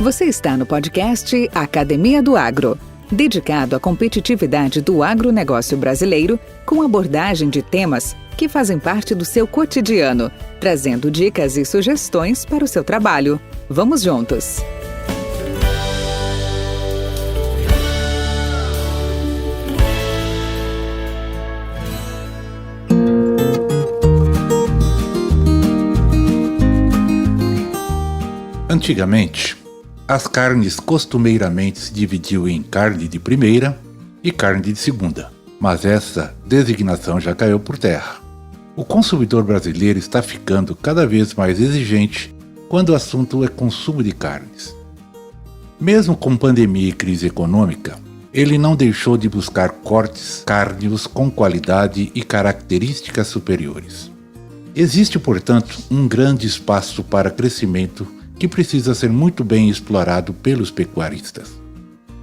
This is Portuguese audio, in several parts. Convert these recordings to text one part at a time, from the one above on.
Você está no podcast Academia do Agro, dedicado à competitividade do agronegócio brasileiro, com abordagem de temas que fazem parte do seu cotidiano, trazendo dicas e sugestões para o seu trabalho. Vamos juntos! Antigamente, as carnes costumeiramente se dividiam em carne de primeira e carne de segunda, mas essa designação já caiu por terra. O consumidor brasileiro está ficando cada vez mais exigente quando o assunto é consumo de carnes. Mesmo com pandemia e crise econômica, ele não deixou de buscar cortes cárneos com qualidade e características superiores. Existe, portanto, um grande espaço para crescimento que precisa ser muito bem explorado pelos pecuaristas.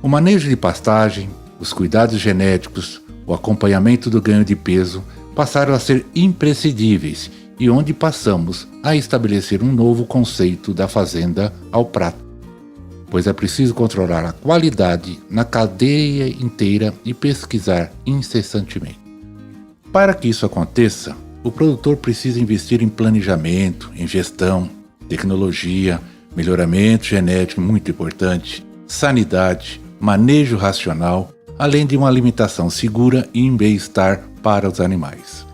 O manejo de pastagem, os cuidados genéticos, o acompanhamento do ganho de peso passaram a ser imprescindíveis e onde passamos a estabelecer um novo conceito da fazenda ao prato, pois é preciso controlar a qualidade na cadeia inteira e pesquisar incessantemente. Para que isso aconteça, o produtor precisa investir em planejamento, em gestão, tecnologia, melhoramento genético muito importante, sanidade, manejo racional, além de uma alimentação segura e em bem-estar para os animais.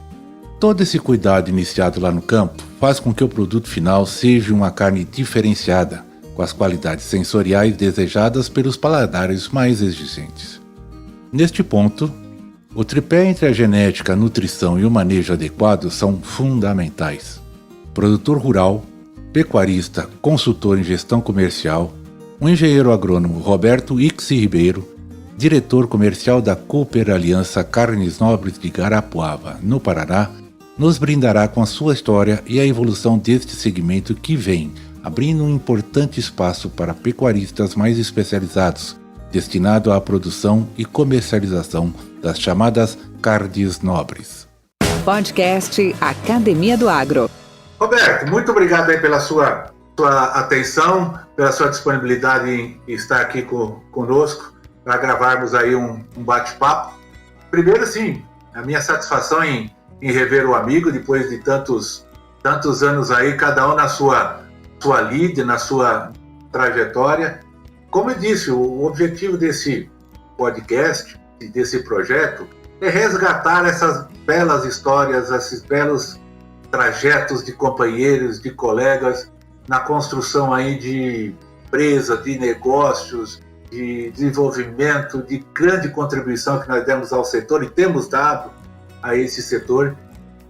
Todo esse cuidado iniciado lá no campo faz com que o produto final seja uma carne diferenciada, com as qualidades sensoriais desejadas pelos paladares mais exigentes. Neste ponto, o tripé entre a genética, a nutrição e o manejo adequado são fundamentais. Produtor rural, pecuarista, consultor em gestão comercial, o engenheiro agrônomo Roberto Ixi Ribeiro, diretor comercial da Cooper Aliança Carnes Nobres de Guarapuava, no Paraná, nos brindará com a sua história e a evolução deste segmento que vem, abrindo um importante espaço para pecuaristas mais especializados, destinado à produção e comercialização das chamadas carnes nobres. Podcast Academia do Agro. Roberto, muito obrigado aí pela sua atenção, pela sua disponibilidade em estar aqui conosco para gravarmos aí um bate-papo. Primeiro, sim, a minha satisfação em rever o amigo depois de tantos anos aí, cada um na sua lide, na sua trajetória. Como eu disse, o objetivo desse podcast, desse projeto, é resgatar essas belas histórias, esses belos trajetos de companheiros, de colegas, na construção aí de empresa, de negócios, de desenvolvimento, de grande contribuição que nós demos ao setor e temos dado a esse setor.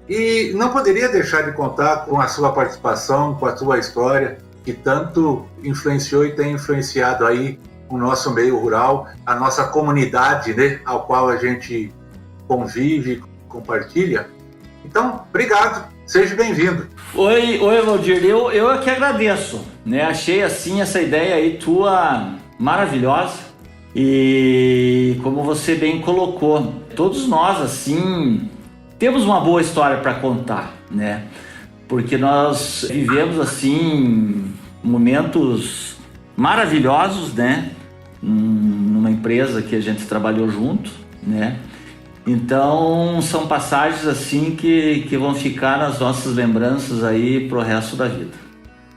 E não poderia deixar de contar com a sua participação, com a sua história, que tanto influenciou e tem influenciado aí o nosso meio rural, a nossa comunidade, né, ao qual a gente convive, compartilha. Então, obrigado. Seja bem-vindo. Oi, Valdir, eu é que agradeço, né? Achei assim essa ideia aí tua maravilhosa e como você bem colocou, todos nós assim temos uma boa história para contar, né? Porque nós vivemos assim momentos maravilhosos, né? Numa empresa que a gente trabalhou junto, né? Então, são passagens assim que vão ficar nas nossas lembranças aí pro resto da vida.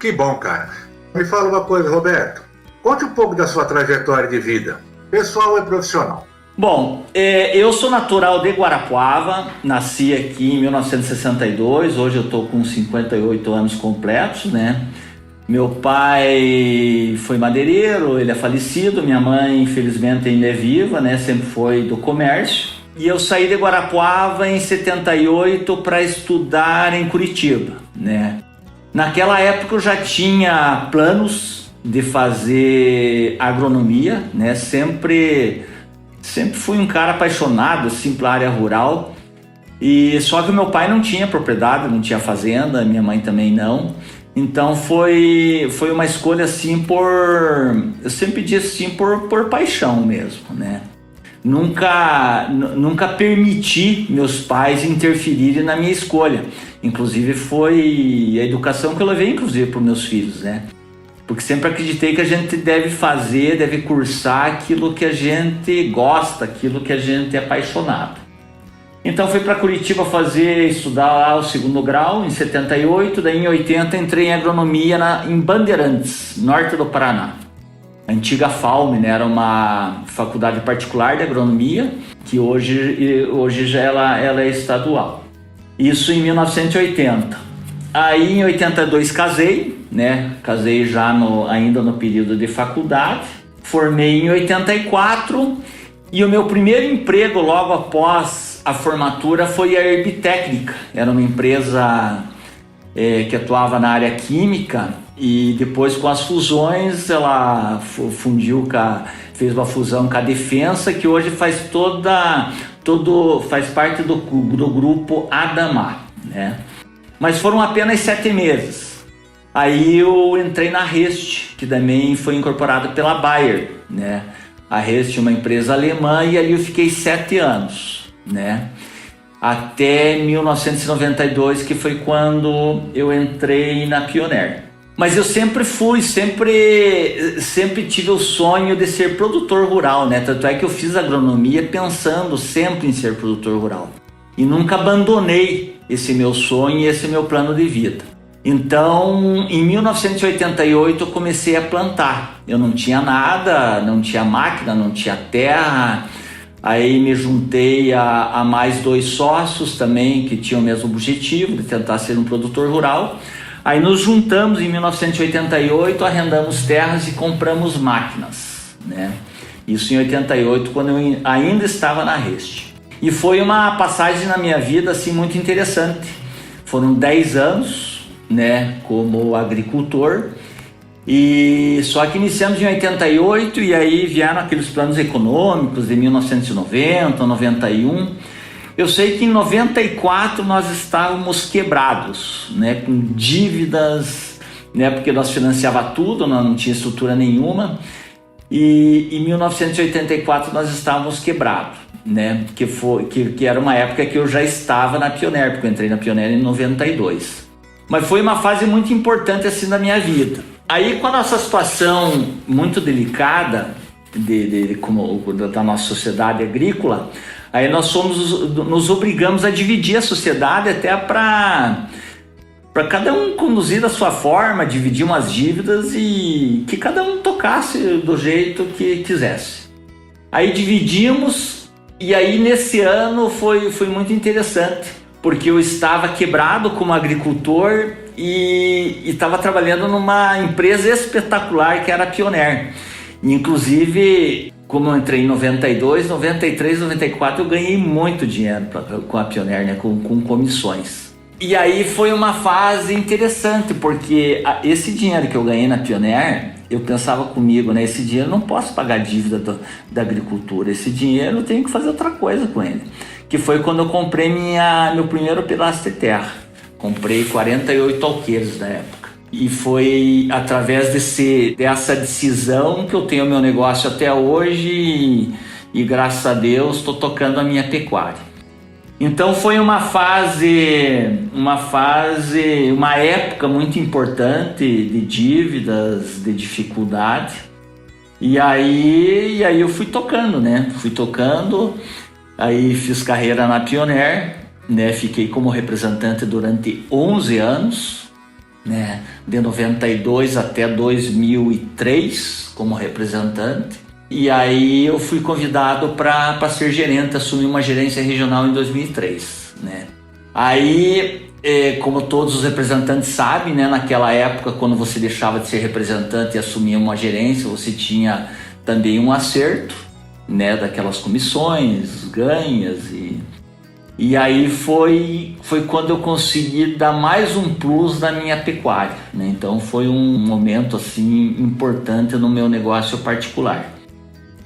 Que bom, cara. Me fala uma coisa, Roberto. Conte um pouco da sua trajetória de vida, pessoal e profissional. Bom, eu sou natural de Guarapuava, nasci aqui em 1962, hoje eu estou com 58 anos completos, né? Meu pai foi madeireiro, ele é falecido, minha mãe infelizmente ainda é viva, né? Sempre foi do comércio. E eu saí de Guarapuava em 78 para estudar em Curitiba, né? Naquela época eu já tinha planos de fazer agronomia, né? Sempre fui um cara apaixonado assim pela área rural. E só que o meu pai não tinha propriedade, não tinha fazenda, minha mãe também não. Então foi uma escolha assim eu sempre disse assim por paixão mesmo, né? Nunca permiti meus pais interferirem na minha escolha. Inclusive foi a educação que eu levei inclusive para os meus filhos, né? porque sempre acreditei que a gente deve cursar aquilo que a gente gosta, aquilo que a gente é apaixonado. Então fui para Curitiba estudar lá o segundo grau em 78, daí em 80 entrei em agronomia em Bandeirantes, norte do Paraná. A antiga FAUM, né, era uma faculdade particular de agronomia, que hoje já ela é estadual. Isso em 1980. Aí em 82 casei, né? Casei já ainda no período de faculdade. Formei em 84 e o meu primeiro emprego logo após a formatura foi a Herbitecnica. Era uma empresa que atuava na área química e depois com as fusões ela fez uma fusão com a Defensa, que hoje faz parte do grupo Adamar, né? Mas foram apenas 7 meses. Aí eu entrei na Rest, que também foi incorporada pela Bayer, né? A Rest é uma empresa alemã e ali eu fiquei 7 anos, né? Até 1992, que foi quando eu entrei na Pioneer. Mas eu sempre tive o sonho de ser produtor rural, né? Tanto é que eu fiz agronomia pensando sempre em ser produtor rural. E nunca abandonei esse meu sonho e esse meu plano de vida. Então, em 1988 eu comecei a plantar. Eu não tinha nada, não tinha máquina, não tinha terra. Aí me juntei a mais 2 sócios também que tinham o mesmo objetivo de tentar ser um produtor rural. Aí nos juntamos em 1988, arrendamos terras e compramos máquinas, né? Isso em 88, quando eu ainda estava na Rest. E foi uma passagem na minha vida assim muito interessante. Foram 10 anos, né, como agricultor. E só que iniciamos em 88 e aí vieram aqueles planos econômicos de 1990, 91. Eu sei que em 94 nós estávamos quebrados, né, com dívidas, né, porque nós financiava tudo, nós não tinha estrutura nenhuma. E em 1984 nós estávamos quebrados, né, que era uma época que eu já estava na Pioneer, porque eu entrei na Pioneer em 92. Mas foi uma fase muito importante assim da minha vida. Aí com a nossa situação muito delicada da nossa sociedade agrícola, aí nós nos obrigamos a dividir a sociedade até para cada um conduzir da sua forma, dividir umas dívidas e que cada um tocasse do jeito que quisesse. Aí dividimos e aí nesse ano foi muito interessante, porque eu estava quebrado como agricultor e estava trabalhando numa empresa espetacular que era a Pioneer. Inclusive, como eu entrei em 92, 93, 94, eu ganhei muito dinheiro com a Pioneer, né, com comissões. E aí foi uma fase interessante, porque esse dinheiro que eu ganhei na Pioneer, eu pensava comigo, né, esse dinheiro eu não posso pagar a dívida da agricultura, esse dinheiro eu tenho que fazer outra coisa com ele. Que foi quando eu comprei meu primeiro pedaço de terra. Comprei 48 alqueires na época. E foi através dessa decisão que eu tenho meu negócio até hoje e graças a Deus estou tocando a minha pecuária. Então foi uma época muito importante de dívidas, de dificuldade. E aí eu fui tocando, né? Aí fiz carreira na Pioneer, né? Fiquei como representante durante 11 anos, né? De 92 até 2003 como representante. E aí eu fui convidado para ser gerente, assumir uma gerência regional em 2003, né? Aí, como todos os representantes sabem, né? Naquela época, quando você deixava de ser representante e assumia uma gerência, você tinha também um acerto, né? Daquelas comissões, ganhas e aí foi quando eu consegui dar mais um plus na minha pecuária, né? Então foi um momento assim importante no meu negócio particular.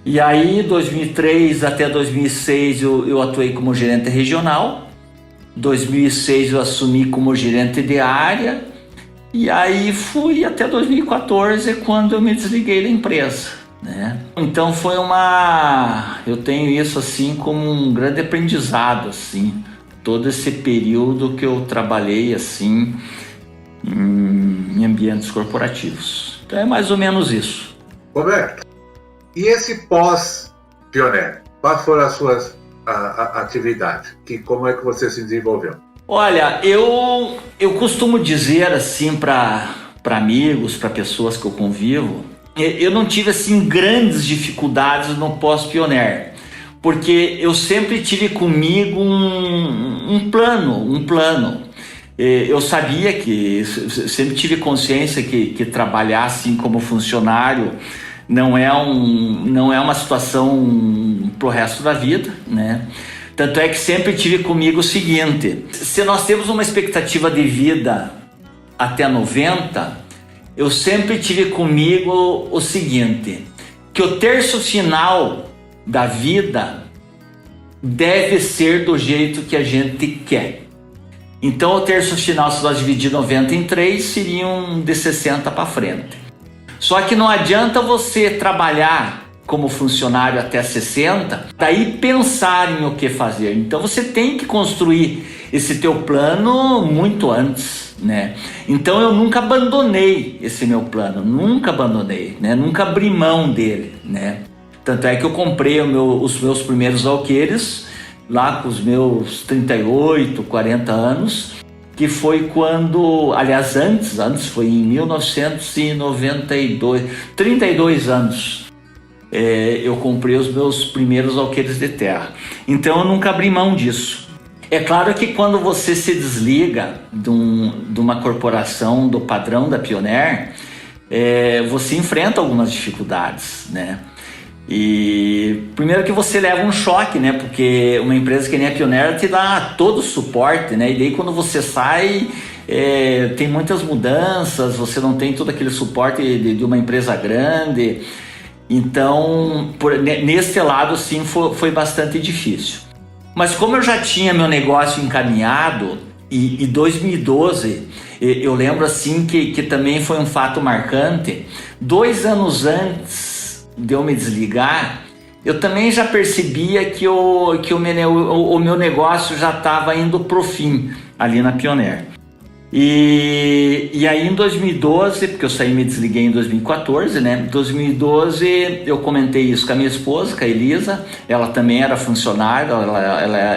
E aí, 2003 até 2006 eu atuei como gerente regional. 2006 eu assumi como gerente de área. E aí fui até 2014 quando eu me desliguei da empresa, né? Então eu tenho isso assim como um grande aprendizado, assim, todo esse período que eu trabalhei assim em ambientes corporativos. Então é mais ou menos isso. Roberto, e esse pós-Pioneer? Quais foram as suas atividades? Como é que você se desenvolveu? Olha, eu costumo dizer assim para amigos, para pessoas que eu convivo, eu não tive assim grandes dificuldades no pós-Pioneer, porque eu sempre tive comigo um plano. Eu sabia que, sempre tive consciência que trabalhar assim como funcionário não é uma situação pro resto da vida, né? Tanto é que sempre tive comigo o seguinte: se nós temos uma expectativa de vida até 90, eu sempre tive comigo o seguinte, que o terço final da vida deve ser do jeito que a gente quer. Então o terço final, se nós dividir 90 em 3, seriam de 60 para frente. Só que não adianta você trabalhar como funcionário até 60, daí pensar em o que fazer. Então você tem que construir esse teu plano muito antes, né? Então eu nunca abandonei esse meu plano, nunca abandonei, né? Nunca abri mão dele, né? Tanto é que eu comprei os meus primeiros alqueires lá com os meus 38, 40 anos, que foi quando, aliás, antes foi em 1992, 32 anos, eu comprei os meus primeiros alqueires de terra. Então eu nunca abri mão disso. É claro que quando você se desliga de uma corporação do padrão da Pioneer, você enfrenta algumas dificuldades, né? E primeiro que você leva um choque, né? Porque uma empresa que nem a Pioneer te dá todo o suporte, né? E daí quando você sai, tem muitas mudanças, você não tem todo aquele suporte de uma empresa grande. Então, nesse lado, sim, foi bastante difícil. Mas como eu já tinha meu negócio encaminhado, e 2012, eu lembro assim que também foi um fato marcante, 2 anos antes de eu me desligar, eu também já percebia que o meu negócio já estava indo pro fim ali na Pioneer. E aí em 2012, porque eu me desliguei em 2014, né? Em 2012 eu comentei isso com a minha esposa, com a Elisa, ela também era funcionária,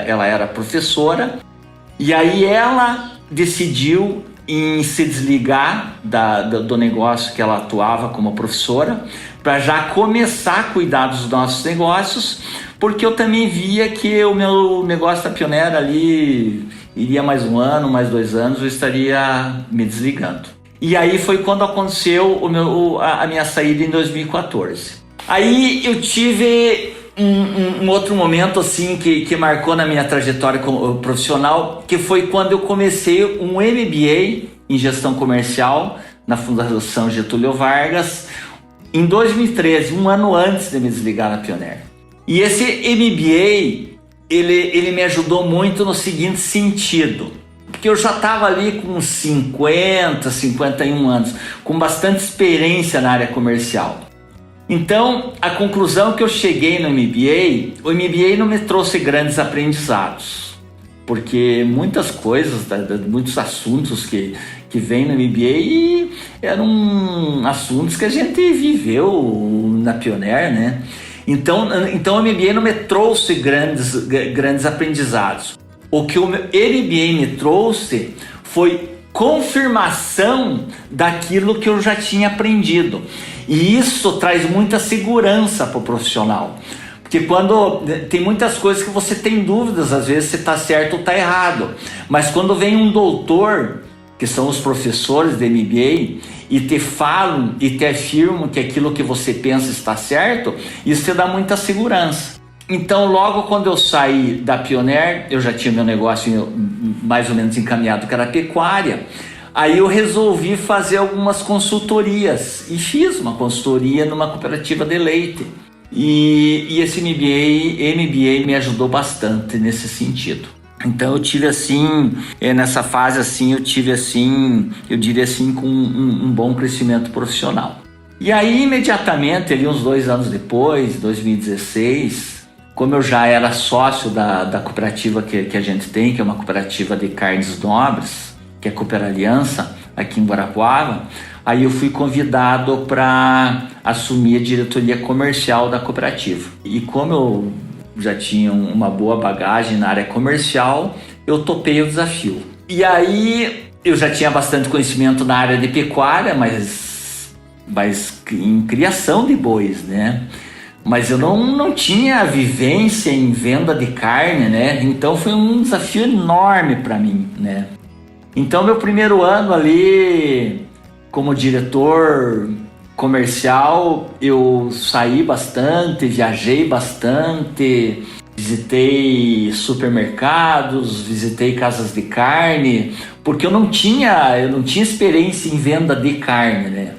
ela era professora, e aí ela decidiu em se desligar do negócio que ela atuava como professora, para já começar a cuidar dos nossos negócios, porque eu também via que o meu negócio da Pioneer ali iria mais 1 ano, mais 2 anos, eu estaria me desligando. E aí foi quando aconteceu a minha saída em 2014. Aí eu tive um outro momento assim que marcou na minha trajetória profissional, que foi quando eu comecei um MBA em gestão comercial na Fundação Getúlio Vargas, em 2013, 1 ano antes de me desligar na Pioneer. E esse MBA, ele me ajudou muito no seguinte sentido, porque eu já estava ali com 50, 51 anos, com bastante experiência na área comercial. Então, a conclusão que eu cheguei no MBA, o MBA não me trouxe grandes aprendizados, porque muitas coisas, muitos assuntos que vêm no MBA eram assuntos que a gente viveu na Pioneer, né? Então o MBA não me trouxe grandes aprendizados. O que o MBA me trouxe foi confirmação daquilo que eu já tinha aprendido. E isso traz muita segurança para o profissional. Porque quando tem muitas coisas que você tem dúvidas, às vezes se está certo ou está errado. Mas quando vem um doutor, que são os professores de MBA, e te falam e te afirmam que aquilo que você pensa está certo, isso te dá muita segurança. Então, logo quando eu saí da Pioneer, eu já tinha meu negócio mais ou menos encaminhado, que era a pecuária. Aí eu resolvi fazer algumas consultorias, e fiz uma consultoria numa cooperativa de leite. E esse MBA me ajudou bastante nesse sentido. Então eu tive assim, nessa fase assim, eu diria assim, com um bom crescimento profissional. E aí imediatamente, ali uns 2 anos depois, 2016, como eu já era sócio da cooperativa que a gente tem, que é uma cooperativa de carnes nobres, que é a Cooper Aliança, aqui em Guarapuava, aí eu fui convidado para assumir a diretoria comercial da cooperativa. E como eu já tinha uma boa bagagem na área comercial, eu topei o desafio. E aí eu já tinha bastante conhecimento na área de pecuária, mas em criação de bois, né? Mas eu não tinha vivência em venda de carne, né? Então foi um desafio enorme para mim, né? Então meu primeiro ano ali como diretor comercial, eu saí bastante, viajei bastante, visitei supermercados, visitei casas de carne, porque eu não tinha experiência em venda de carne, né?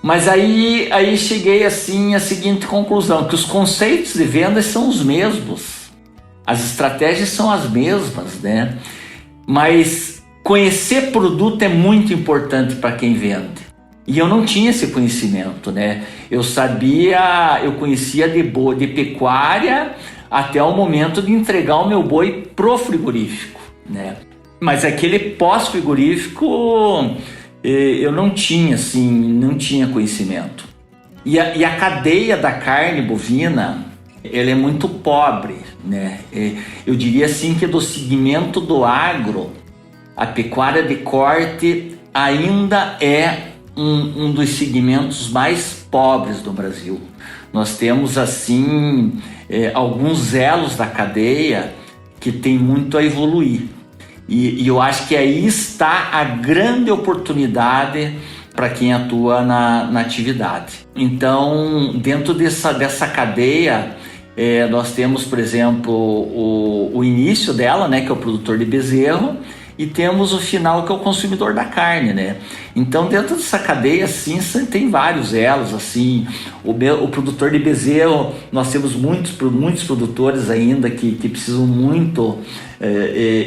Mas aí cheguei assim à seguinte conclusão, que os conceitos de venda são os mesmos, as estratégias são as mesmas, né? Mas conhecer produto é muito importante para quem vende. E eu não tinha esse conhecimento, né? Eu conhecia de pecuária até o momento de entregar o meu boi pro frigorífico, né? Mas aquele pós-frigorífico eu não tinha conhecimento. E a cadeia da carne bovina, ela é muito pobre, né? Eu diria assim que do segmento do agro, a pecuária de corte ainda é um dos segmentos mais pobres do Brasil. Nós temos assim alguns elos da cadeia que tem muito a evoluir. E eu acho que aí está a grande oportunidade para quem atua na atividade. Então, dentro dessa cadeia, nós temos, por exemplo, o início dela, né, que é o produtor de bezerro, e temos o final, que é o consumidor da carne, né? Então, dentro dessa cadeia, assim, tem vários elos, assim. O produtor de bezerro, nós temos muitos produtores ainda que precisam muito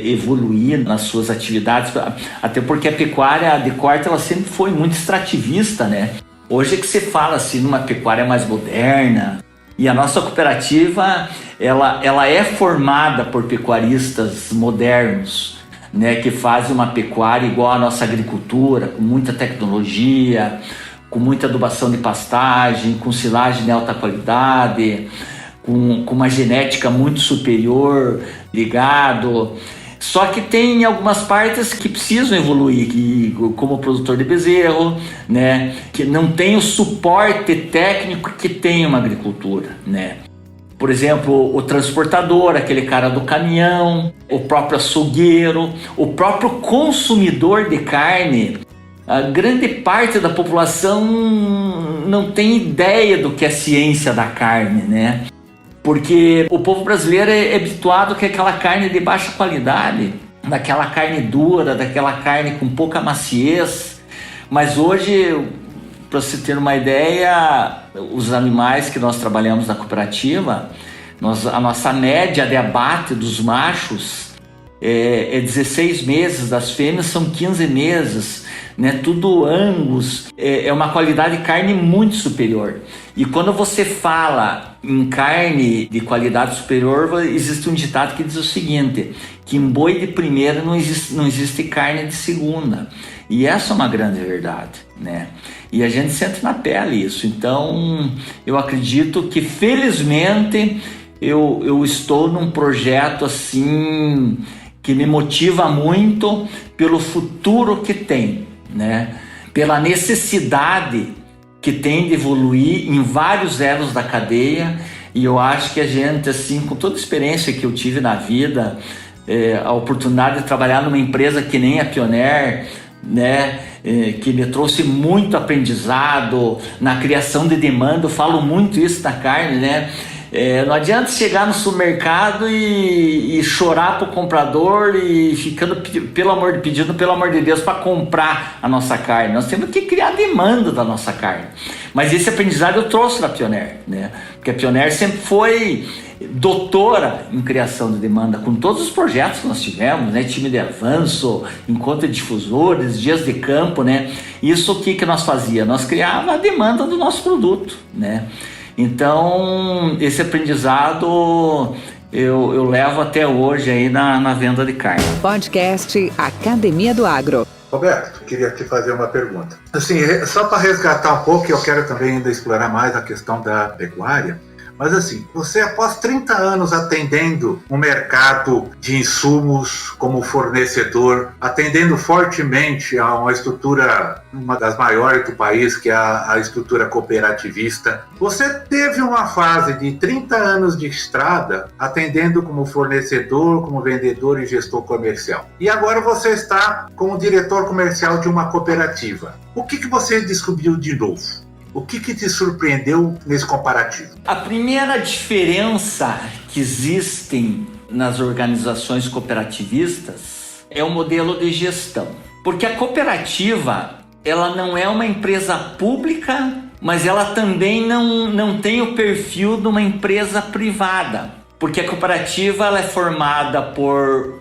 evoluir nas suas atividades, até porque a pecuária de corte, ela sempre foi muito extrativista, né? Hoje é que se fala, assim, numa pecuária mais moderna. E a nossa cooperativa, ela é formada por pecuaristas modernos, né, que fazem uma pecuária igual à nossa agricultura, com muita tecnologia, com muita adubação de pastagem, com silagem de alta qualidade, com uma genética muito superior, ligado. Só que tem algumas partes que precisam evoluir, como o produtor de bezerro, né, que não tem o suporte técnico que tem uma agricultura, né? Por exemplo, o transportador, aquele cara do caminhão, o próprio açougueiro, o próprio consumidor de carne. A grande parte da população não tem ideia do que é ciência da carne, né? Porque o povo brasileiro é habituado com aquela carne de baixa qualidade, daquela carne dura, daquela carne com pouca maciez. Mas hoje, para você ter uma ideia, os animais que nós trabalhamos na cooperativa, a nossa média de abate dos machos é 16 meses, das fêmeas são 15 meses, né? Tudo Angus, é uma qualidade de carne muito superior. E quando você fala em carne de qualidade superior, existe um ditado que diz o seguinte, que em boi de primeira não existe carne de segunda. E essa é uma grande verdade, né? E a gente sente na pele isso. Então, eu acredito que, felizmente, eu estou num projeto assim que me motiva muito pelo futuro que tem, né? Pela necessidade que tem de evoluir em vários elos da cadeia. E eu acho que a gente, assim, com toda a experiência que eu tive na vida, a oportunidade de trabalhar numa empresa que nem a Pioneer, né, que me trouxe muito aprendizado na criação de demanda. Eu falo muito isso da carne, né? Não adianta chegar no supermercado e chorar pro comprador e ficando pedindo pelo amor de Deus para comprar a nossa carne. Nós temos que criar demanda da nossa carne. Mas esse aprendizado eu trouxe da Pioneer, né? Porque a Pioneer sempre foi doutora em criação de demanda, com todos os projetos que nós tivemos, né? Time de avanço, encontro de difusores, dias de campo, né? Isso o que nós fazíamos? Nós criávamos a demanda do nosso produto, né? Então, esse aprendizado eu levo até hoje aí na venda de carne. Podcast Academia do Agro. Roberto, queria te fazer uma pergunta. Assim, só para resgatar um pouco, eu quero também ainda explorar mais a questão da pecuária. Mas assim, você após 30 anos atendendo um mercado de insumos como fornecedor, atendendo fortemente a uma estrutura, uma das maiores do país, que é a estrutura cooperativista, você teve uma fase de 30 anos de estrada atendendo como fornecedor, como vendedor e gestor comercial. E agora você está como diretor comercial de uma cooperativa. O que você descobriu de novo? O que te surpreendeu nesse comparativo? A primeira diferença que existem nas organizações cooperativistas é o modelo de gestão. Porque a cooperativa, ela não é uma empresa pública, mas ela também não tem o perfil de uma empresa privada. Porque a cooperativa ela é formada por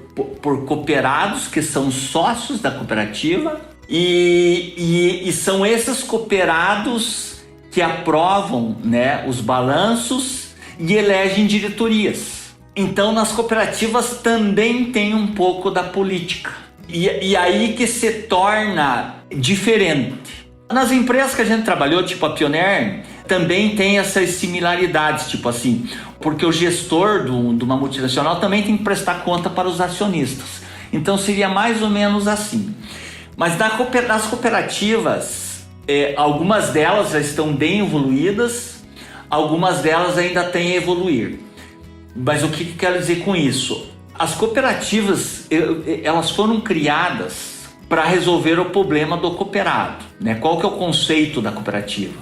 cooperados, que são sócios da cooperativa, e são esses cooperados que aprovam, né, os balanços e elegem diretorias. Então, nas cooperativas também tem um pouco da política. E aí que se torna diferente. Nas empresas que a gente trabalhou, tipo a Pioneer, também tem essas similaridades, tipo assim, porque o gestor de uma multinacional também tem que prestar conta para os acionistas. Então, seria mais ou menos assim. Mas nas cooperativas, algumas delas já estão bem evoluídas, algumas delas ainda têm a evoluir. Mas o que eu quero dizer com isso? As cooperativas, elas foram criadas para resolver o problema do cooperado, né? Qual que é o conceito da cooperativa?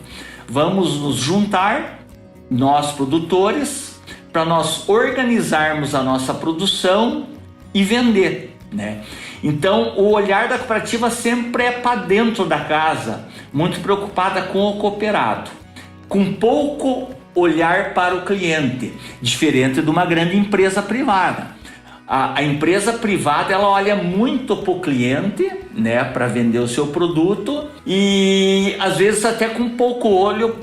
Vamos nos juntar, nós produtores, para nós organizarmos a nossa produção e vender, né? Então, o olhar da cooperativa sempre é para dentro da casa, muito preocupada com o cooperado, com pouco olhar para o cliente, diferente de uma grande empresa privada. A empresa privada, ela olha muito para o cliente, né, para vender o seu produto e, às vezes, até com pouco olho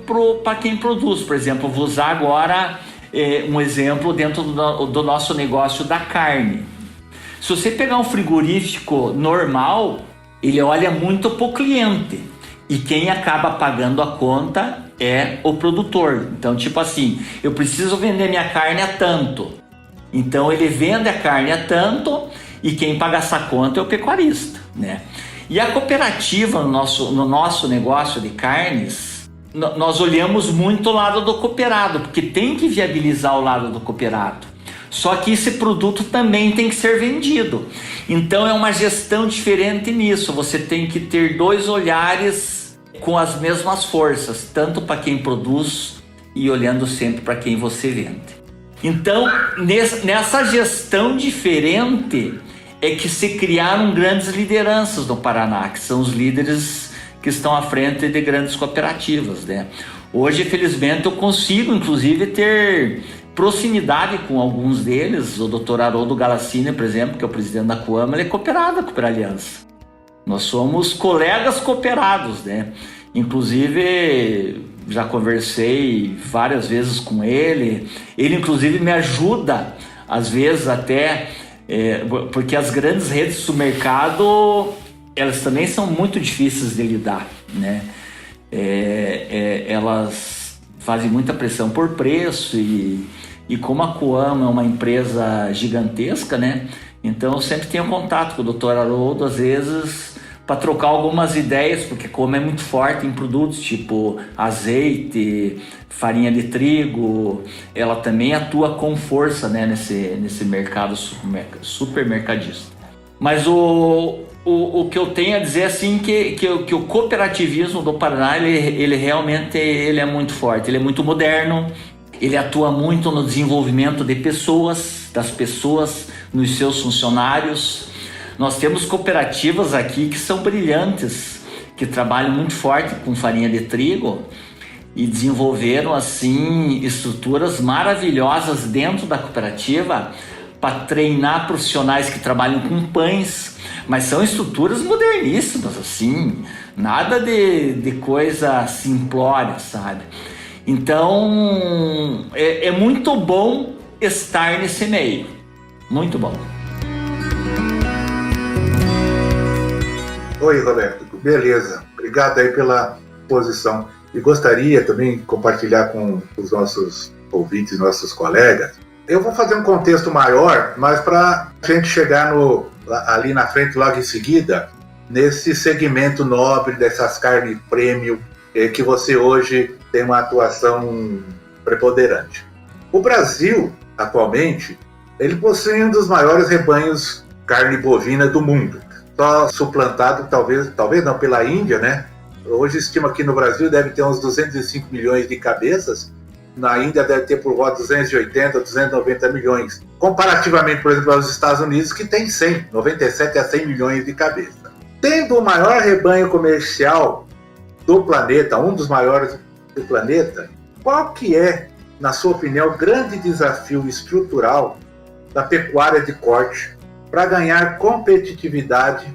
para quem produz. Por exemplo, vou usar agora um exemplo dentro do nosso negócio da carne. Se você pegar um frigorífico normal, ele olha muito para o cliente e quem acaba pagando a conta é o produtor. Então, tipo assim, eu preciso vender minha carne a tanto. Então, ele vende a carne a tanto e quem paga essa conta é o pecuarista, né? E a cooperativa, no nosso negócio de carnes, nós olhamos muito o lado do cooperado, porque tem que viabilizar o lado do cooperado. Só que esse produto também tem que ser vendido. Então é uma gestão diferente nisso. Você tem que ter dois olhares com as mesmas forças, tanto para quem produz e olhando sempre para quem você vende. Então, nessa gestão diferente é que se criaram grandes lideranças no Paraná, que são os líderes que estão à frente de grandes cooperativas, né? Hoje, felizmente, eu consigo, inclusive, ter proximidade com alguns deles. O Dr. Haroldo Galassini, por exemplo, que é o presidente da Coama, ele é cooperado da Cooperaliança. Nós somos colegas cooperados, né? Inclusive, já conversei várias vezes com ele. Ele, inclusive, me ajuda, às vezes até, porque as grandes redes de supermercado, elas também são muito difíceis de lidar, né? Elas fazem muita pressão por preço e como a Coama é uma empresa gigantesca, né? Então eu sempre tenho contato com o Dr. Haroldo, às vezes, para trocar algumas ideias, porque a Coama é muito forte em produtos tipo azeite, farinha de trigo. Ela também atua com força, né, nesse mercado supermercadista. Mas o que eu tenho a dizer assim que o cooperativismo do Paraná ele realmente é muito forte, ele é muito moderno, ele atua muito no desenvolvimento de das pessoas, nos seus funcionários. Nós temos cooperativas aqui que são brilhantes, que trabalham muito forte com farinha de trigo e desenvolveram assim estruturas maravilhosas dentro da cooperativa para treinar profissionais que trabalham com pães, mas são estruturas moderníssimas, assim, nada de coisa simplória, sabe? Então, é muito bom estar nesse meio, muito bom. Oi, Roberto. Beleza. Obrigado aí pela posição. E gostaria também de compartilhar com os nossos ouvintes, nossos colegas. Eu vou fazer um contexto maior, mas para a gente chegar ali na frente, logo em seguida, nesse segmento nobre dessas carnes premium, que você hoje tem uma atuação preponderante. O Brasil, atualmente, ele possui um dos maiores rebanhos de carne bovina do mundo. Só suplantado, talvez não, pela Índia, né? Hoje estima que no Brasil deve ter uns 205 milhões de cabeças, na Índia deve ter por volta de 280, 290 milhões. Comparativamente, por exemplo, aos Estados Unidos, que tem 97 a 100 milhões de cabeças. Tendo o maior rebanho comercial do planeta, um dos maiores do planeta, qual que é, na sua opinião, o grande desafio estrutural da pecuária de corte para ganhar competitividade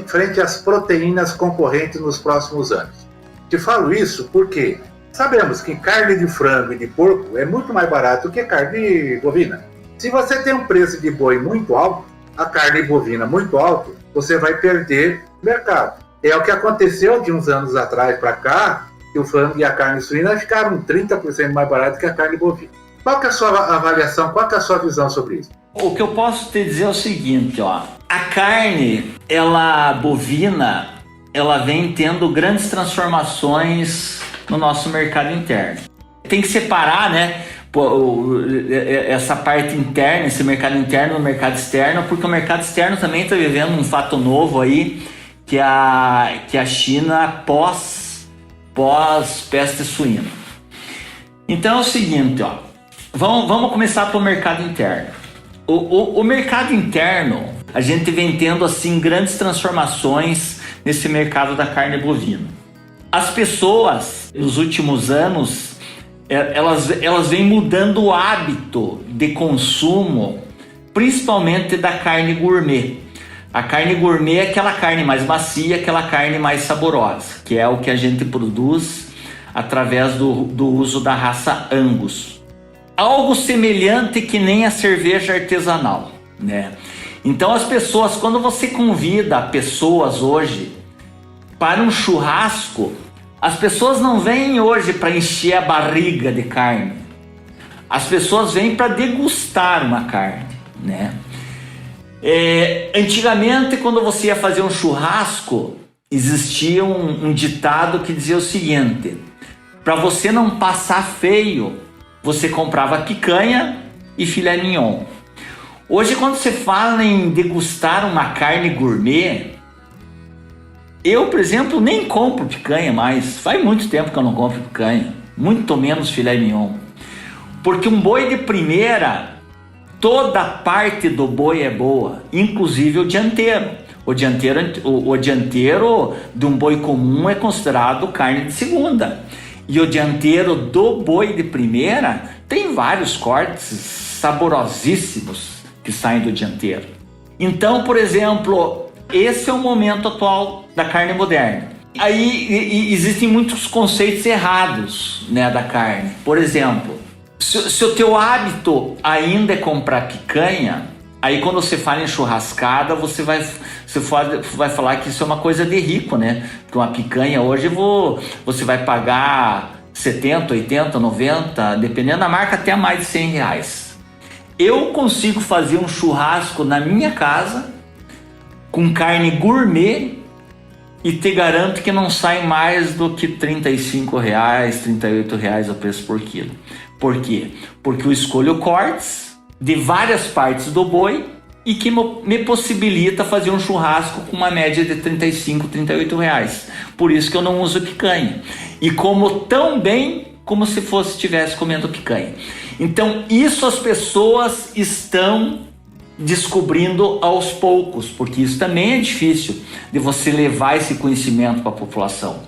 frente às proteínas concorrentes nos próximos anos? Te falo isso porque sabemos que carne de frango e de porco é muito mais barato que carne bovina. Se você tem um preço de boi muito alto, a carne bovina muito alto, você vai perder mercado. É o que aconteceu de uns anos atrás para cá, que o frango e a carne suína ficaram 30% mais barato que a carne bovina. Qual que é a sua avaliação, qual que é a sua visão sobre isso? O que eu posso te dizer é o seguinte, ó. A carne, bovina, ela vem tendo grandes transformações no nosso mercado interno. Tem que separar, né, essa parte interna, esse mercado interno do mercado externo, porque o mercado externo também está vivendo um fato novo aí, que a China pós peste suína. Então é o seguinte, ó, vamos começar pelo mercado interno. O mercado interno, a gente vem tendo assim grandes transformações nesse mercado da carne bovina. As pessoas, nos últimos anos, elas vêm mudando o hábito de consumo, principalmente da carne gourmet. A carne gourmet é aquela carne mais macia, aquela carne mais saborosa, que é o que a gente produz através do uso da raça Angus. Algo semelhante que nem a cerveja artesanal, né? Então as pessoas, quando você convida pessoas hoje para um churrasco, as pessoas não vêm hoje para encher a barriga de carne. As pessoas vêm para degustar uma carne, né? Antigamente, quando você ia fazer um churrasco, existia um ditado que dizia o seguinte: para você não passar feio, você comprava picanha e filé mignon. Hoje, quando você fala em degustar uma carne gourmet, eu, por exemplo, nem compro picanha mais. Faz muito tempo que eu não compro picanha, muito menos filé mignon. Porque um boi de primeira, toda parte do boi é boa, inclusive o dianteiro. O dianteiro de um boi comum é considerado carne de segunda. E o dianteiro do boi de primeira tem vários cortes saborosíssimos que saem do dianteiro. Então, por exemplo, esse é o momento atual da carne moderna. Aí existem muitos conceitos errados, né, da carne. Por exemplo, se o teu hábito ainda é comprar picanha, aí quando você fala em churrascada, você vai falar que isso é uma coisa de rico, né? Porque uma picanha hoje você vai pagar 70, 80, 90, dependendo da marca, até mais de 100 reais. Eu consigo fazer um churrasco na minha casa com carne gourmet e te garanto que não sai mais do que R$35, R$38 o preço por quilo. Por quê? Porque eu escolho cortes de várias partes do boi e que me possibilita fazer um churrasco com uma média de R$35, R$38. Por isso que eu não uso picanha. E como tão bem como se estivesse comendo picanha. Então isso as pessoas estão descobrindo aos poucos, porque isso também é difícil de você levar esse conhecimento para a população.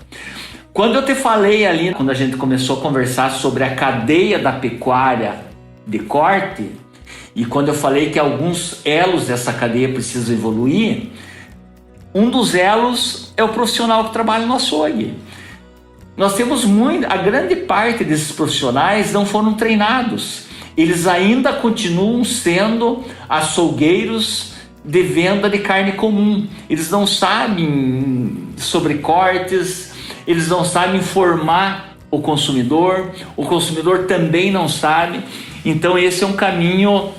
Quando eu te falei ali, quando a gente começou a conversar sobre a cadeia da pecuária de corte, e quando eu falei que alguns elos dessa cadeia precisam evoluir, um dos elos é o profissional que trabalha no açougue. Nós temos a grande parte desses profissionais não foram treinados. Eles ainda continuam sendo açougueiros de venda de carne comum. Eles não sabem sobre cortes, eles não sabem informar o consumidor também não sabe. Então esse é um caminho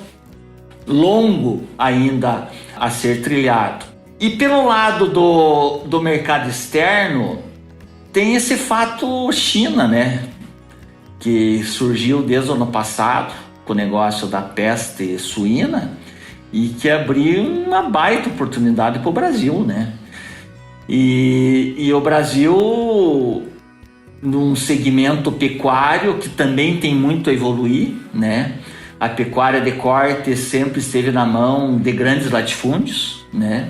longo ainda a ser trilhado. E pelo lado do mercado externo, tem esse fato China, né? Que surgiu desde o ano passado com o negócio da peste suína e que abriu uma baita oportunidade para o Brasil, né? E o Brasil, num segmento pecuário que também tem muito a evoluir, né? A pecuária de corte sempre esteve na mão de grandes latifúndios, né?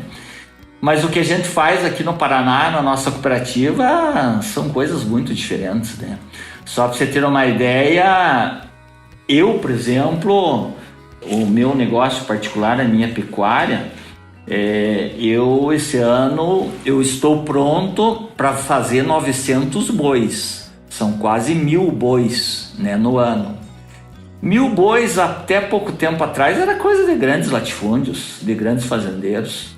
Mas o que a gente faz aqui no Paraná, na nossa cooperativa, são coisas muito diferentes, né? Só para você ter uma ideia, eu, por exemplo, o meu negócio particular, a minha pecuária, esse ano eu estou pronto para fazer 900 bois. São quase 1.000 bois, né, no ano. 1.000 bois até pouco tempo atrás era coisa de grandes latifúndios, de grandes fazendeiros.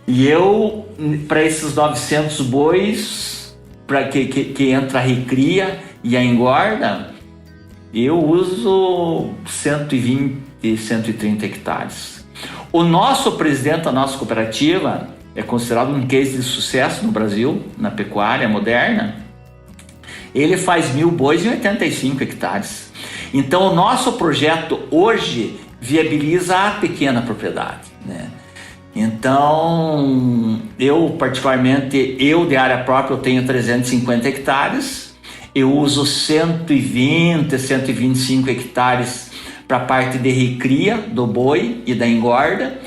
E eu, para esses 900 bois, para que entra a recria e a engorda, eu uso 120, 130 hectares. O nosso presidente da nossa cooperativa é considerado um case de sucesso no Brasil, na pecuária moderna. Ele faz 1.000 bois em 85 hectares. Então o nosso projeto hoje viabiliza a pequena propriedade, né? Então, eu particularmente, de área própria, eu tenho 350 hectares, eu uso 120, 125 hectares para a parte de recria do boi e da engorda,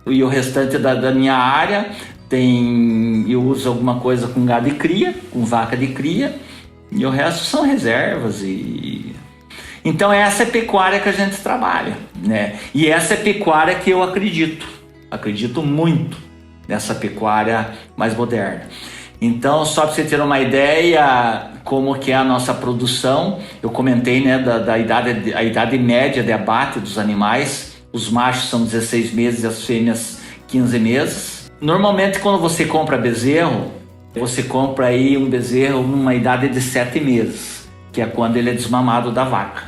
e o restante da minha área eu uso alguma coisa com gado de cria, com vaca de cria, e o resto são reservas. Então essa é a pecuária que a gente trabalha, né? E essa é a pecuária que eu acredito muito nessa pecuária mais moderna. Então, só para você ter uma ideia como que é a nossa produção, eu comentei, né, a idade média de abate dos animais. Os machos são 16 meses e as fêmeas 15 meses. Normalmente, quando você compra bezerro, você compra aí um bezerro numa idade de 7 meses, que é quando ele é desmamado da vaca.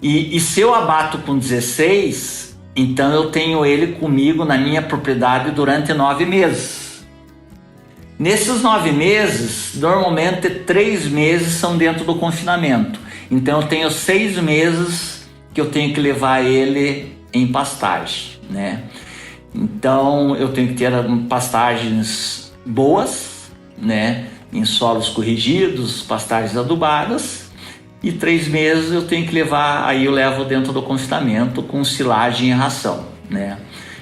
E se eu abato com 16, então eu tenho ele comigo na minha propriedade durante 9 meses. Nesses 9 meses, normalmente 3 meses são dentro do confinamento. Então eu tenho 6 meses que eu tenho que levar ele em pastagem, né? Então eu tenho que ter pastagens boas, né? Em solos corrigidos, pastagens adubadas. E 3 meses eu tenho que levar, aí eu levo dentro do confinamento com silagem e ração, né?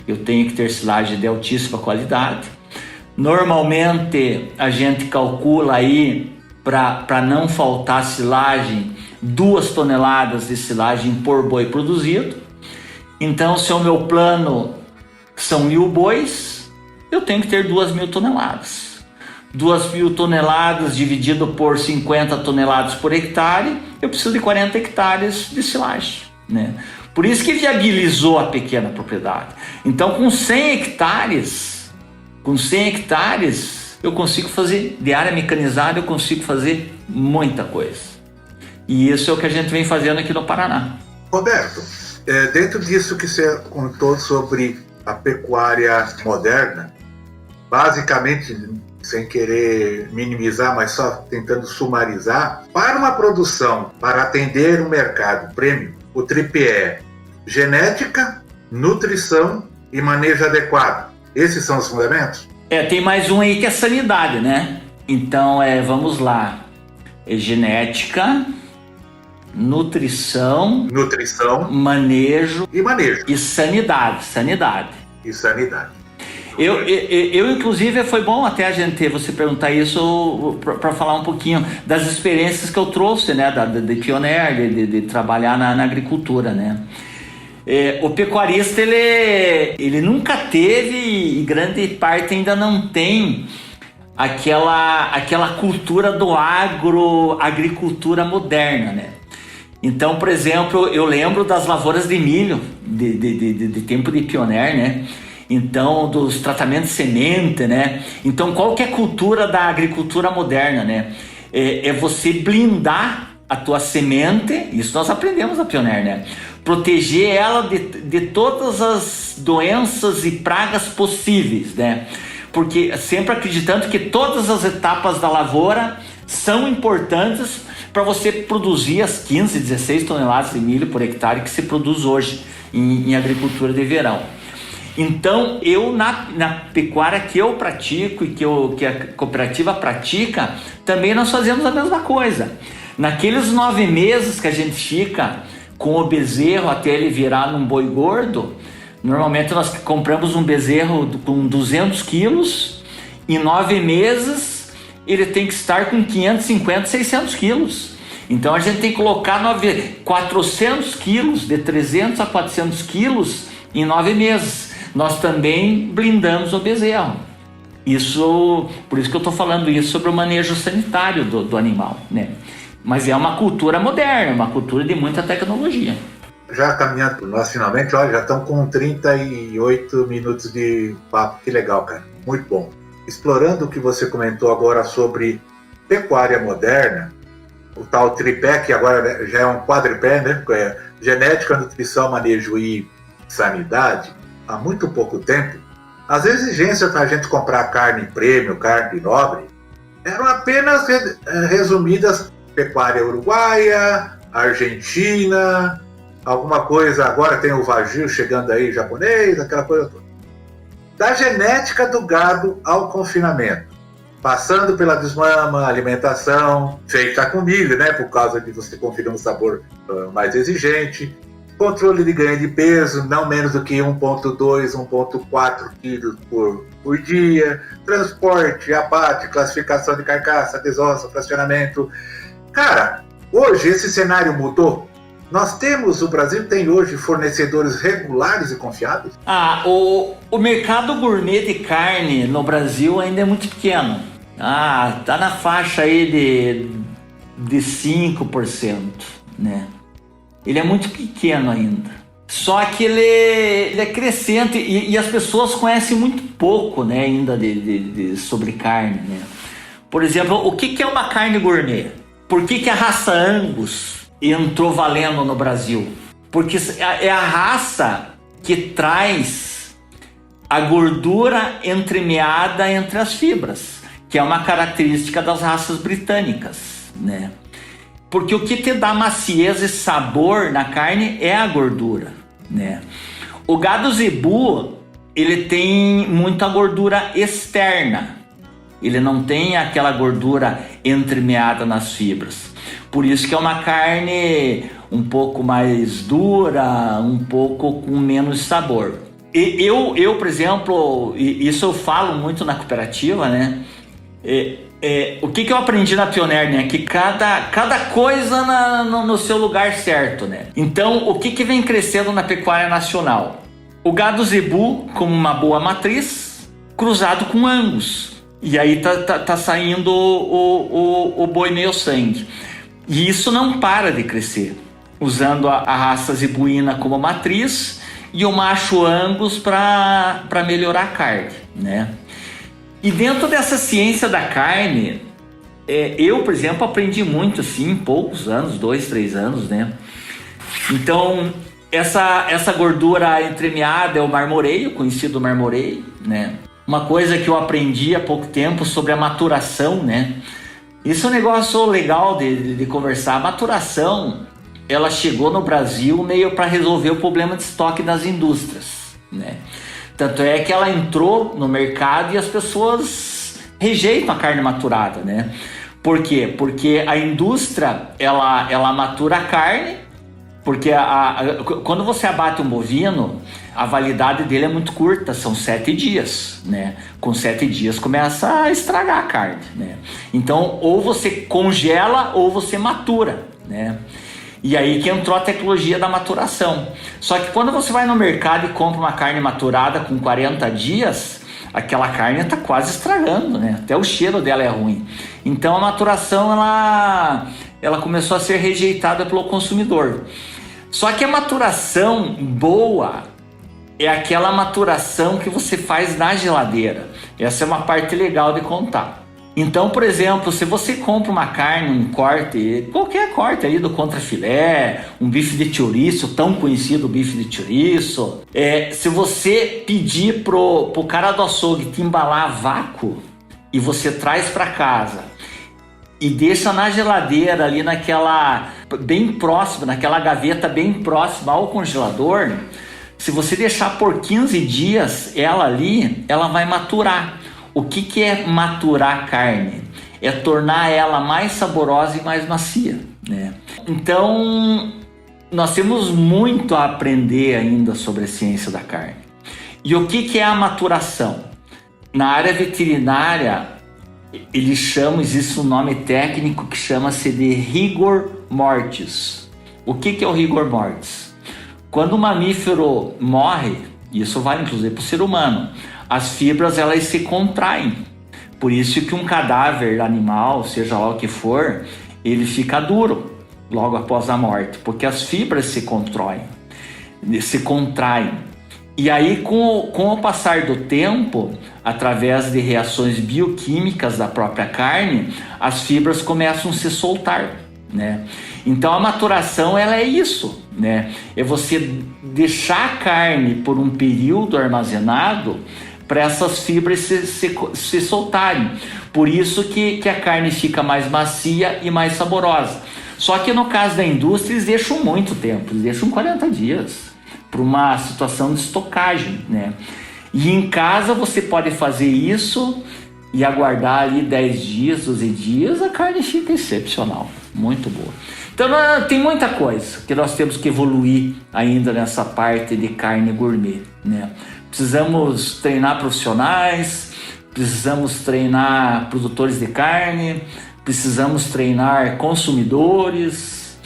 Eu tenho que ter silagem de altíssima qualidade. Normalmente a gente calcula aí, para não faltar silagem, 2 toneladas de silagem por boi produzido. Então, se o meu plano são 1.000 bois, eu tenho que ter 2.000 toneladas. 2.000 toneladas dividido por 50 toneladas por hectare, eu preciso de 40 hectares de silagem, né? Por isso que viabilizou a pequena propriedade. Então, com 100 hectares, eu consigo fazer, de área mecanizada, eu consigo fazer muita coisa. E isso é o que a gente vem fazendo aqui no Paraná. Roberto, dentro disso que você contou sobre a pecuária moderna, basicamente, sem querer minimizar, mas só tentando sumarizar, para uma produção, para atender o mercado premium, o tripé é genética, nutrição e manejo adequado. Esses são os fundamentos? Tem mais um aí que é sanidade, né? Então, vamos lá. Genética, nutrição, manejo e sanidade. Eu inclusive, foi bom até você perguntar isso para falar um pouquinho das experiências que eu trouxe, né, de pioneiro, de trabalhar na agricultura, né. O pecuarista, ele nunca teve, e grande parte ainda não tem, aquela cultura do agricultura moderna, né. Então, por exemplo, eu lembro das lavouras de milho, de tempo de pioneiro, né. Então, dos tratamentos de semente, né? Então, qual que é a cultura da agricultura moderna, né? É você blindar a tua semente, isso nós aprendemos na Pioneer, né? Proteger ela de todas as doenças e pragas possíveis, né? Porque sempre acreditando que todas as etapas da lavoura são importantes para você produzir as 15, 16 toneladas de milho por hectare que se produz hoje em agricultura de verão. Então, eu na pecuária que eu pratico e que a cooperativa pratica, também nós fazemos a mesma coisa. Naqueles 9 meses que a gente fica com o bezerro até ele virar num boi gordo, normalmente nós compramos um bezerro com 200 quilos, em 9 meses ele tem que estar com 550, 600 quilos. Então a gente tem que colocar 400 quilos, de 300 a 400 quilos em 9 meses. Nós também blindamos o bezerro. Por isso que eu estou falando isso sobre o manejo sanitário do animal, né? Mas é uma cultura moderna, uma cultura de muita tecnologia. Já caminhando para nós finalmente, olha, já estão com 38 minutos de papo, que legal, cara, muito bom. Explorando o que você comentou agora sobre pecuária moderna, o tal tripé, que agora já é um quadripé, né? É genética, nutrição, manejo e sanidade. Há muito pouco tempo, as exigências para a gente comprar carne premium, carne nobre, eram apenas resumidas: pecuária uruguaia, argentina, alguma coisa, agora tem o Wagyu chegando aí, japonês, aquela coisa toda. Da genética do gado ao confinamento, passando pela desmama, alimentação, feita com milho, né, por causa de você conferir um sabor mais exigente, controle de ganho de peso, não menos do que 1,2, 1,4 quilos por dia, transporte, abate, classificação de carcaça, desossa, fracionamento. Cara, hoje esse cenário mudou. O Brasil tem hoje fornecedores regulares e confiáveis? O mercado gourmet de carne no Brasil ainda é muito pequeno. Tá na faixa aí de 5%, né? Ele é muito pequeno ainda. Só que ele é crescente e as pessoas conhecem muito pouco, né, ainda sobre carne, né? Por exemplo, o que é uma carne gourmet? Por que a raça Angus entrou valendo no Brasil? Porque é a raça que traz a gordura entremeada entre as fibras, que é uma característica das raças britânicas, né? Porque o que te dá maciez e sabor na carne é a gordura, né? O gado zebu, ele tem muita gordura externa. Ele não tem aquela gordura entremeada nas fibras. Por isso que é uma carne um pouco mais dura, um pouco com menos sabor. E eu, por exemplo, isso eu falo muito na cooperativa, né? O que eu aprendi na Pioneer, né? Que cada coisa no seu lugar certo, né? Então, o que vem crescendo na pecuária nacional? O gado zebu como uma boa matriz, cruzado com Angus. E aí tá saindo o boi meio sangue. E isso não para de crescer, usando a raça zebuína como matriz e o macho Angus para melhorar a carne, né? E dentro dessa ciência da carne, eu, por exemplo, aprendi muito assim em poucos anos, 2, 3 anos, né? Então, essa gordura entremeada é o marmoreio, conhecido marmoreio, né? Uma coisa que eu aprendi há pouco tempo sobre a maturação, né? Isso é um negócio legal de conversar. A maturação, ela chegou no Brasil meio para resolver o problema de estoque das indústrias, né? Tanto é que ela entrou no mercado e as pessoas rejeitam a carne maturada, né? Por quê? Porque a indústria, ela matura a carne, porque quando você abate um bovino, a validade dele é muito curta, são 7 dias, né? Com 7 dias começa a estragar a carne, né? Então, ou você congela ou você matura, né? E aí que entrou a tecnologia da maturação. Só que quando você vai no mercado e compra uma carne maturada com 40 dias, aquela carne está quase estragando, né? Até o cheiro dela é ruim. Então a maturação ela começou a ser rejeitada pelo consumidor. Só que a maturação boa, é aquela maturação que você faz na geladeira. Essa é uma parte legal de contar. Então, por exemplo, se você compra uma carne, um corte, qualquer corte aí do contrafilé, um bife de chouriço, tão conhecido bife de chouriço, se você pedir pro cara do açougue te embalar a vácuo e você traz para casa e deixa na geladeira ali naquela bem próxima, naquela gaveta bem próxima ao congelador, se você deixar por 15 dias ela ali, ela vai maturar. O que é maturar a carne? É tornar ela mais saborosa e mais macia, né? Então, nós temos muito a aprender ainda sobre a ciência da carne. E o que é a maturação? Na área veterinária, eles chamam, existe um nome técnico que chama-se de rigor mortis. O que é o rigor mortis? Quando um mamífero morre, isso vale inclusive para o ser humano, as fibras elas se contraem. Por isso que um cadáver animal, seja lá o que for, ele fica duro logo após a morte, porque as fibras se contraem. E aí, com o passar do tempo, através de reações bioquímicas da própria carne, as fibras começam a se soltar, né? Então a maturação ela é isso, né? É você deixar a carne por um período armazenado para essas fibras se soltarem. Por isso que a carne fica mais macia e mais saborosa. Só que no caso da indústria eles deixam muito tempo, eles deixam 40 dias para uma situação de estocagem, né? E em casa você pode fazer isso e aguardar ali 10 dias, 12 dias, a carne fica excepcional, muito boa. Então tem muita coisa que nós temos que evoluir ainda nessa parte de carne gourmet, né? Precisamos treinar profissionais, precisamos treinar produtores de carne, precisamos treinar consumidores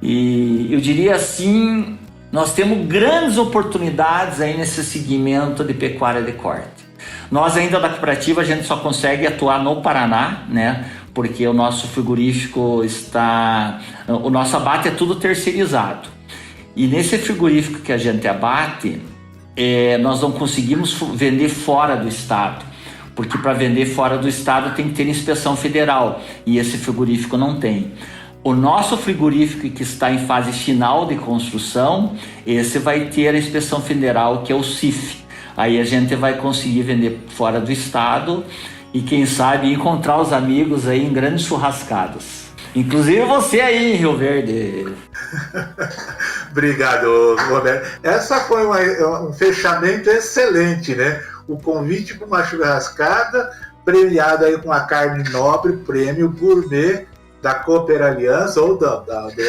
e eu diria assim, nós temos grandes oportunidades aí nesse segmento de pecuária de corte. Nós ainda da cooperativa a gente só consegue atuar no Paraná, né? Porque o nosso frigorífico o nosso abate é tudo terceirizado. E nesse frigorífico que a gente abate, nós não conseguimos vender fora do estado, porque para vender fora do estado tem que ter inspeção federal e esse frigorífico não tem. O nosso frigorífico que está em fase final de construção, esse vai ter a inspeção federal, que é o CIF. Aí a gente vai conseguir vender fora do estado e quem sabe encontrar os amigos aí em grandes churrascadas. Inclusive você aí em Rio Verde. Obrigado, Roberto. Essa foi um fechamento excelente, né? O convite para uma churrascada, premiada aí com a carne nobre, prêmio gourmet da Cooper Aliança ou do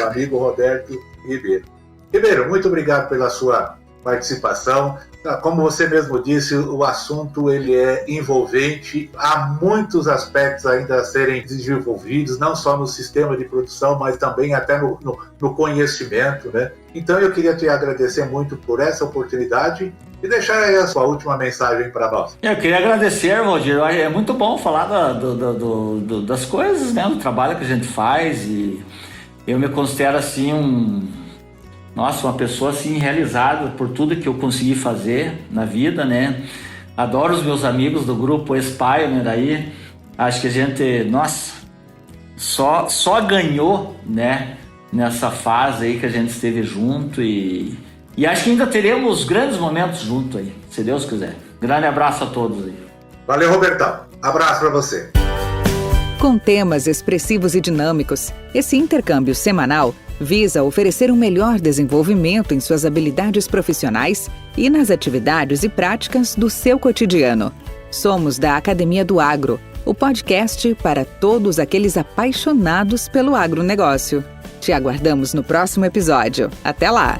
amigo Roberto Ribeiro. Ribeiro, muito obrigado pela sua participação. Como você mesmo disse, o assunto ele é envolvente, há muitos aspectos ainda a serem desenvolvidos, não só no sistema de produção, mas também até no conhecimento, né? Então eu queria te agradecer muito por essa oportunidade e deixar aí a sua última mensagem para nós. Eu queria agradecer, Valdir, é muito bom falar das coisas, né? Do trabalho que a gente faz e eu me considero assim uma pessoa assim realizada por tudo que eu consegui fazer na vida, né? Adoro os meus amigos do grupo Ex-Pioneer aí. Acho que a gente, só ganhou, né? Nessa fase aí que a gente esteve junto e acho que ainda teremos grandes momentos junto aí, se Deus quiser. Grande abraço a todos aí. Valeu, Robertão. Abraço para você. Com temas expressivos e dinâmicos, esse intercâmbio semanal visa oferecer um melhor desenvolvimento em suas habilidades profissionais e nas atividades e práticas do seu cotidiano. Somos da Academia do Agro, o podcast para todos aqueles apaixonados pelo agronegócio. Te aguardamos no próximo episódio. Até lá!